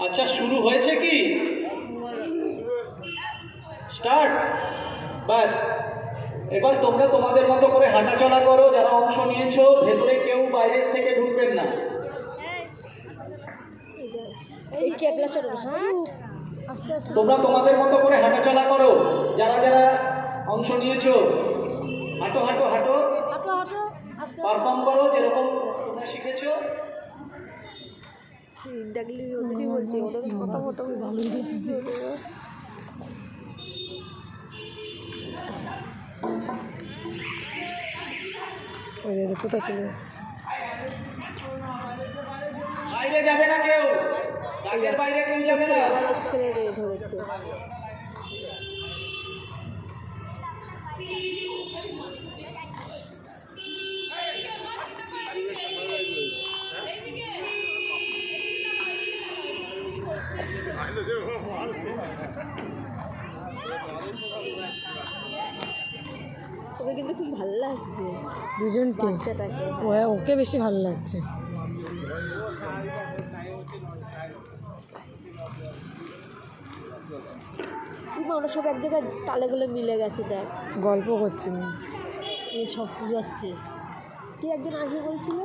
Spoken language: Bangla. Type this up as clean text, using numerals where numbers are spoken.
আচ্ছা, শুরু হয়েছে কি? স্টার্ট। বাস, এবার তোমরা তোমাদের মতো করে হাঁটাচলা করো। যারা অংশ নিয়েছো, ভেতরে কেউ বাইরের থেকে ঢুকবেন না। তোমরা তোমাদের মতো করে হাঁটাচলা করো। যারা যারা অংশ নিয়েছো, হাঁটো হাঁটো হাঁটো, পারফর্ম করো যেরকম তোমরা শিখেছো। কোথায় চলে যাচ্ছে? বাইরে যাবে না কেউ, দাগের বাইরে কেউ যাবে না। ওকে কিন্তু খুব ভালো লাগছে, দুজনকে। ওকে বেশি ভালো লাগছে। ওরা সব এক জায়গায় তালেগুলো মিলে গেছে, দেখ গল্প করছে না, সব যাচ্ছে। কে একজন আসবে বলছিল?